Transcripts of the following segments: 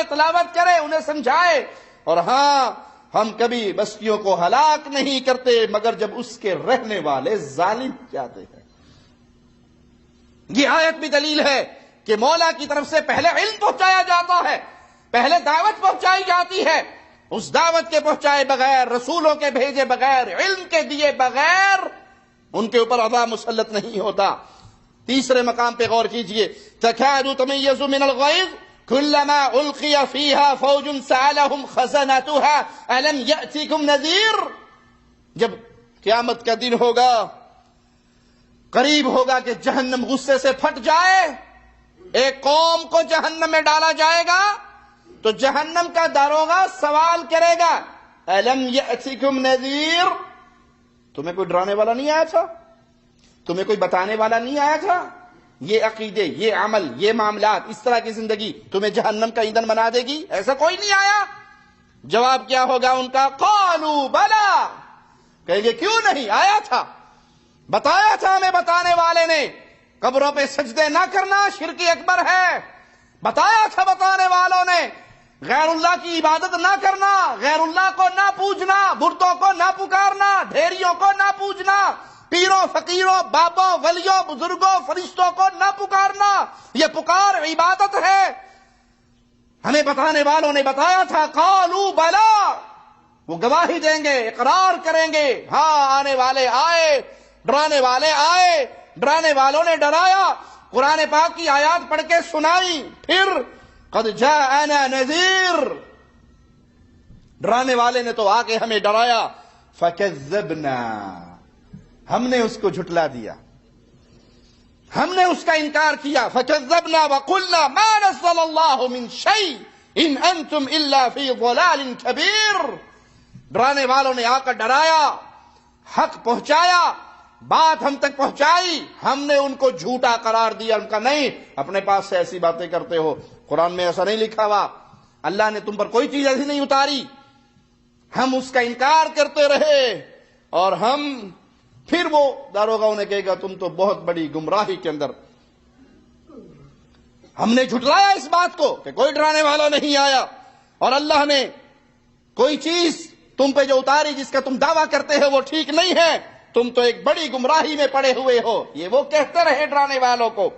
پڑھے، تلاوت کرے، انہیں سمجھائے. اور ہاں، ہم کبھی بستیوں کو ہلاک نہیں کرتے مگر جب اس کے رہنے والے ظالم جاتے ہیں. یہ آیت بھی دلیل ہے کہ مولا کی طرف سے پہلے علم پہنچایا جاتا ہے، پہلے دعوت پہنچائی جاتی ہے. اس دعوت کے پہنچائے بغیر، رسولوں کے بھیجے بغیر، علم کے دیے بغیر ان کے اوپر عذاب مسلط نہیں ہوتا. تیسرے مقام پہ غور کیجئے، تکاد تمیز من الغیظ کلما القی فیہا فوج سألہم خزنتہا الم یأتیکم نذیر. جب قیامت کا دن ہوگا، قریب ہوگا کہ جہنم غصے سے پھٹ جائے، ایک قوم کو جہنم میں ڈالا جائے گا تو جہنم کا داروغہ سوال کرے گا، الم یأتیکم نذیر، تمہیں کوئی ڈرانے والا نہیں آیا تھا؟ تمہیں کوئی بتانے والا نہیں آیا تھا؟ یہ عقیدے، یہ عمل، یہ معاملات، اس طرح کی زندگی تمہیں جہنم کا ایندھن بنا دے گی؟ ایسا کوئی نہیں آیا. جواب کیا ہوگا ان کا؟ قالوا بلا، کہیں گے کیوں نہیں، آیا تھا، بتایا تھا ہمیں بتانے والے نے. قبروں پہ سجدے نہ کرنا شرک اکبر ہے، بتایا تھا بتانے والوں نے. غیر اللہ کی عبادت نہ کرنا، غیر اللہ کو نہ پوجنا، بتوں کو نہ پکارنا، ڈھیریوں کو نہ پوجنا، پیروں فقیروں بابوں ولیوں بزرگوں فرشتوں کو نہ پکارنا، یہ پکار عبادت ہے. ہمیں بتانے والوں نے بتایا تھا. قالوا بلا، وہ گواہی دیں گے، اقرار کریں گے، ہاں آنے والے آئے، ڈرانے والے آئے، ڈرانے والوں نے ڈرایا، قرآن پاک کی آیات پڑھ کے سنائی. پھر قد جاءنا نذیر، ڈرانے والے نے تو آ کے ہمیں ڈرایا. فکذبنا، ہم نے اس کو جھٹلا دیا، ہم نے اس کا انکار کیا. فکذبنا وقلنا ما نزل اللہ من شیء ان انتم الا فی ضلال کبیر. ڈرانے والوں نے آ کر ڈرایا، حق پہنچایا، بات ہم تک پہنچائی، ہم نے ان کو جھوٹا قرار دیا. ان کا نہیں، اپنے پاس سے ایسی باتیں کرتے ہو، قرآن میں ایسا نہیں لکھا ہوا، اللہ نے تم پر کوئی چیز ایسی نہیں اتاری. ہم اس کا انکار کرتے رہے اور پھر وہ داروغہ انہیں کہے گا تم تو بہت بڑی گمراہی کے اندر. ہم نے جھٹلایا اس بات کو کہ کوئی ڈرانے والا نہیں آیا، اور اللہ نے کوئی چیز تم پہ جو اتاری جس کا تم دعویٰ کرتے ہو وہ ٹھیک نہیں ہے، تم تو ایک بڑی گمراہی میں پڑے ہوئے ہو. یہ وہ کہتے رہے ڈرانے والوں کو.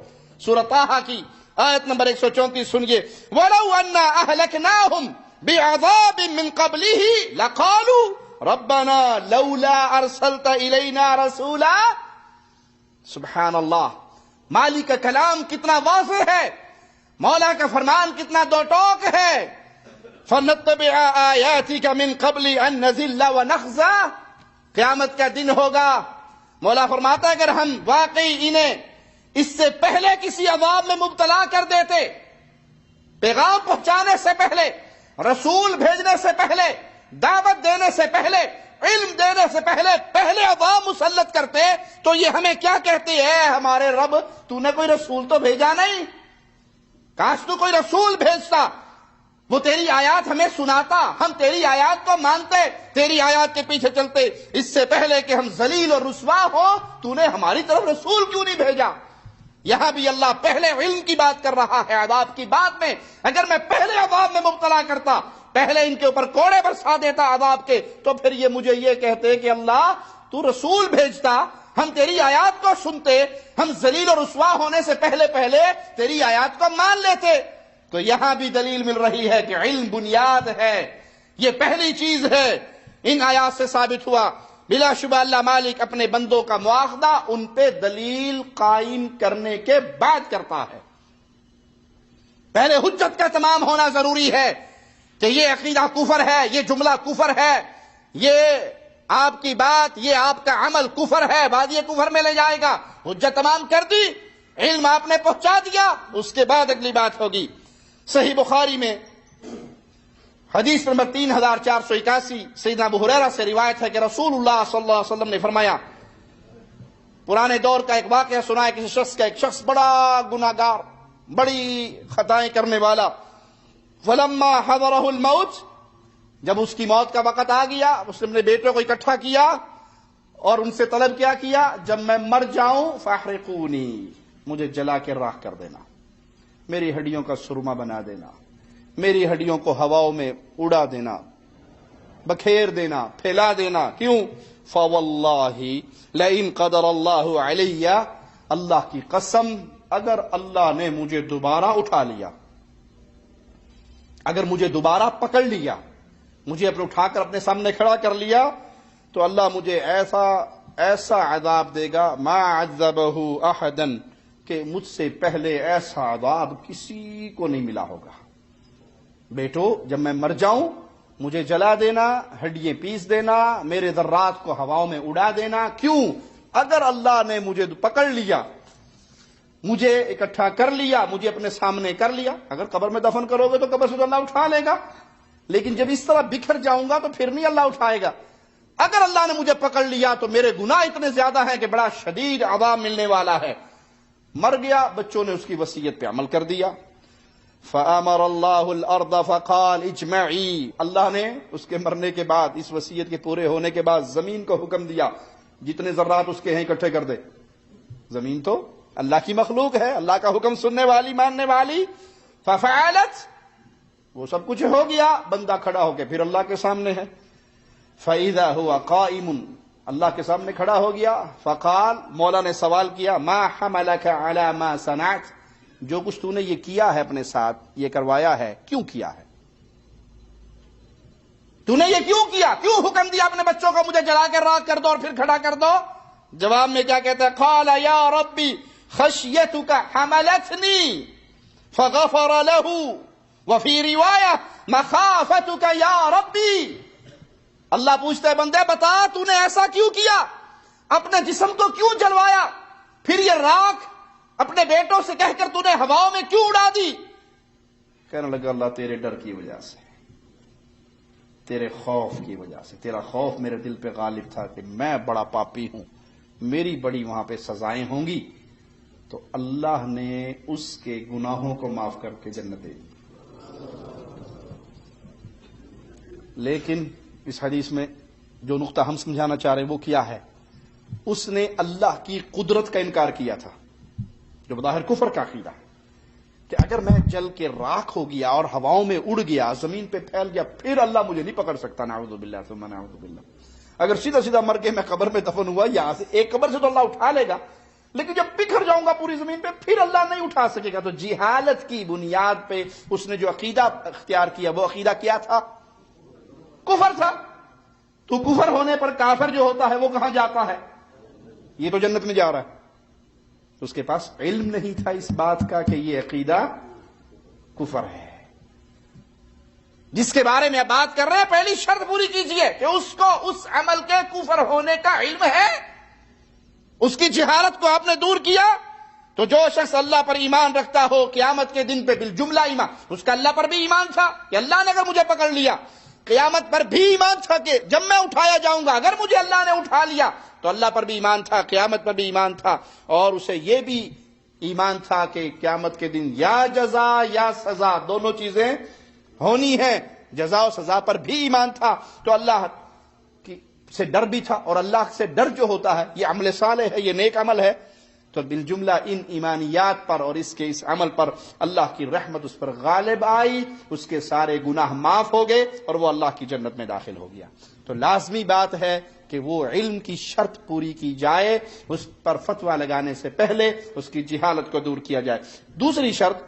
سورہ طٰہٰ کی آیت نمبر 134 سنیے، وَلَوْ أَنَّا أَهْلَكْنَاهُمْ بِعَذَابٍ مِّن قَبْلِهِ لَقَالُوا رَبَّنَا لَوْلَا أَرْسَلْتَ إِلَيْنَا رَسُولًا. سبحان اللہ، مالی کا کلام کتنا واضح ہے، مولا کا فرمان کتنا دو ٹوک ہے. فَنَتَّبِعَ آيَاتِكَ مِن قَبْلِ أَن نَّذِلَّ وَنَخْزَىٰ. قیامت کا دن ہوگا، مولا فرماتا ہے اگر ہم واقعی انہیں اس سے پہلے کسی عذاب میں مبتلا کر دیتے، پیغام پہنچانے سے پہلے، رسول بھیجنے سے پہلے، دعوت دینے سے پہلے، علم دینے سے پہلے عذاب مسلط کرتے، تو یہ ہمیں کیا کہتے ہیں؟ ہمارے رب تو نے کوئی رسول تو بھیجا نہیں، کاش تو کوئی رسول بھیجتا، وہ تیری آیات ہمیں سناتا، ہم تیری آیات کو مانتے، تیری آیات کے پیچھے چلتے. اس سے پہلے کہ ہم ذلیل اور رسوا ہو تو نے ہماری طرف رسول کیوں نہیں بھیجا؟ یہاں بھی اللہ پہلے علم کی بات کر رہا ہے عذاب کی بات میں. اگر میں پہلے عذاب میں مبتلا کرتا، پہلے ان کے اوپر کوڑے برسا دیتا عذاب کے، تو پھر یہ مجھے یہ کہتے کہ اللہ تو رسول بھیجتا، ہم تیری آیات کو سنتے، ہم ذلیل اور رسوا ہونے سے پہلے تیری آیات کو مان لیتے. تو یہاں بھی دلیل مل رہی ہے کہ علم بنیاد ہے، یہ پہلی چیز ہے. ان آیات سے ثابت ہوا بلا شبہ اللہ مالک اپنے بندوں کا مواخذہ ان پہ دلیل قائم کرنے کے بعد کرتا ہے. پہلے حجت کا تمام ہونا ضروری ہے کہ یہ عقیدہ کفر ہے، یہ جملہ کفر ہے، یہ آپ کی بات، یہ آپ کا عمل کفر ہے، بعد یہ کفر میں لے جائے گا. حجت تمام کر دی، علم آپ نے پہنچا دیا، اس کے بعد اگلی بات ہوگی. صحیح بخاری میں حدیث نمبر 3481 سیدنا ابو ہریرہ سے روایت ہے کہ رسول اللہ صلی اللہ علیہ وسلم نے فرمایا، پرانے دور کا ایک واقعہ سنا ہے کسی شخص کا، ایک شخص بڑا گناہگار، بڑی خطائیں کرنے والا. فلما حضرہ الموت، جب اس کی موت کا وقت آ گیا، اس نے اپنے بیٹوں کو اکٹھا کیا اور ان سے طلب کیا جب میں مر جاؤں فاحرقونی، مجھے جلا کے راکھ کر دینا، میری ہڈیوں کا سرما بنا دینا، میری ہڈیوں کو ہواؤں میں اڑا دینا، بکھیر دینا، پھیلا دینا. کیوں؟ فواللہ لئن قدر اللہ علیہ، اللہ کی قسم اگر اللہ نے مجھے دوبارہ اٹھا لیا، اگر مجھے دوبارہ پکڑ لیا، مجھے اٹھا کر اپنے سامنے کھڑا کر لیا، تو اللہ مجھے ایسا عذاب دے گا ما عذبہ احدا، کہ مجھ سے پہلے ایسا عذاب کسی کو نہیں ملا ہوگا. بیٹو جب میں مر جاؤں مجھے جلا دینا، ہڈیاں پیس دینا، میرے ذرات کو ہواؤں میں اڑا دینا. کیوں؟ اگر اللہ نے مجھے پکڑ لیا، مجھے اکٹھا کر لیا، مجھے اپنے سامنے کر لیا. اگر قبر میں دفن کرو گے تو قبر سے تو اللہ اٹھا لے گا، لیکن جب اس طرح بکھر جاؤں گا تو پھر نہیں اللہ اٹھائے گا. اگر اللہ نے مجھے پکڑ لیا تو میرے گناہ اتنے زیادہ ہیں کہ بڑا شدید عذاب ملنے والا ہے. مر گیا، بچوں نے اس کی وصیت پہ عمل کر دیا. فَأَمَرَ اللَّهُ الْأَرْضَ فَقَالَ اجْمَعِي، اللہ نے اس کے مرنے کے بعد، اس وصیت کے پورے ہونے کے بعد زمین کو حکم دیا جتنے ذرات اس کے ہیں اکٹھے کر دے. زمین تو اللہ کی مخلوق ہے، اللہ کا حکم سننے والی، ماننے والی. فَفَعَلَتْ، وہ سب کچھ ہو گیا. بندہ کھڑا ہو کے پھر اللہ کے سامنے ہے. فَإِذَا هُوَ قَائِمٌ، اللہ کے سامنے کھڑا ہو گیا. فقال، مولا نے سوال کیا، ما حملك على ما صنعت، جو کچھ تو نے یہ کیا ہے اپنے ساتھ، یہ کروایا ہے، کیوں کیا ہے؟ تو نے یہ کیوں کیا؟ کیوں حکم دیا اپنے بچوں کو مجھے جلا کر راکھ کر دو اور پھر کھڑا کر دو؟ جواب میں کیا کہتا ہے؟ قال یا ربی خشیتک حملتنی فغفر له، وفی روایہ مخافتک یا ربی. اللہ پوچھتا ہے بندے بتا تو نے ایسا کیوں کیا؟ اپنے جسم کو کیوں جلوایا؟ پھر یہ راکھ اپنے بیٹوں سے کہہ کر تو نے ہواؤں میں کیوں اڑا دی؟ کہنے لگا اللہ تیرے ڈر کی وجہ سے، تیرے خوف کی وجہ سے. تیرا خوف میرے دل پہ غالب تھا کہ میں بڑا پاپی ہوں، میری بڑی وہاں پہ سزائیں ہوں گی. تو اللہ نے اس کے گناہوں کو معاف کر کے جنت دے دی. لیکن اس حدیث میں جو نقطہ ہم سمجھانا چاہ رہے ہیں وہ کیا ہے؟ اس نے اللہ کی قدرت کا انکار کیا تھا، جو بظاہر کفر کا عقیدہ ہے کہ اگر میں جل کے راکھ ہو گیا اور ہواؤں میں اڑ گیا، زمین پہ پھیل گیا، پھر اللہ مجھے نہیں پکڑ سکتا. نعوذ باللہ ثم نعوذ باللہ. اگر سیدھا سیدھا مر کے میں قبر میں دفن ہوا، یہاں سے ایک قبر سے تو اللہ اٹھا لے گا، لیکن جب بکھر جاؤں گا پوری زمین پہ پھر اللہ نہیں اٹھا سکے گا. تو جہالت کی بنیاد پہ اس نے جو عقیدہ اختیار کیا، وہ عقیدہ کیا تھا؟ کفر تھا. تو کفر ہونے پر کافر جو ہوتا ہے وہ کہاں جاتا ہے؟ یہ تو جنت میں جا رہا ہے. اس کے پاس علم نہیں تھا اس بات کا کہ یہ عقیدہ کفر ہے. جس کے بارے میں بات کر رہے ہیں پہلی شرط پوری کیجئے کہ اس کو اس عمل کے کفر ہونے کا علم ہے. اس کی جہالت کو آپ نے دور کیا. تو جو شخص اللہ پر ایمان رکھتا ہو قیامت کے دن پہ بالجملہ ایمان، اس کا اللہ پر بھی ایمان تھا کہ اللہ نے اگر مجھے پکڑ لیا، قیامت پر بھی ایمان تھا کہ جب میں اٹھایا جاؤں گا اگر مجھے اللہ نے اٹھا لیا، تو اللہ پر بھی ایمان تھا، قیامت پر بھی ایمان تھا. اور اسے یہ بھی ایمان تھا کہ قیامت کے دن یا جزا یا سزا دونوں چیزیں ہونی ہیں. جزا و سزا پر بھی ایمان تھا. تو اللہ سے ڈر بھی تھا، اور اللہ سے ڈر جو ہوتا ہے یہ عمل صالح ہے، یہ نیک عمل ہے. تو بالجملہ ان ایمانیات پر اور اس عمل پر اللہ کی رحمت اس پر غالب آئی، اس کے سارے گناہ معاف ہو گئے اور وہ اللہ کی جنت میں داخل ہو گیا. تو لازمی بات ہے کہ وہ علم کی شرط پوری کی جائے، اس پر فتویٰ لگانے سے پہلے اس کی جہالت کو دور کیا جائے. دوسری شرط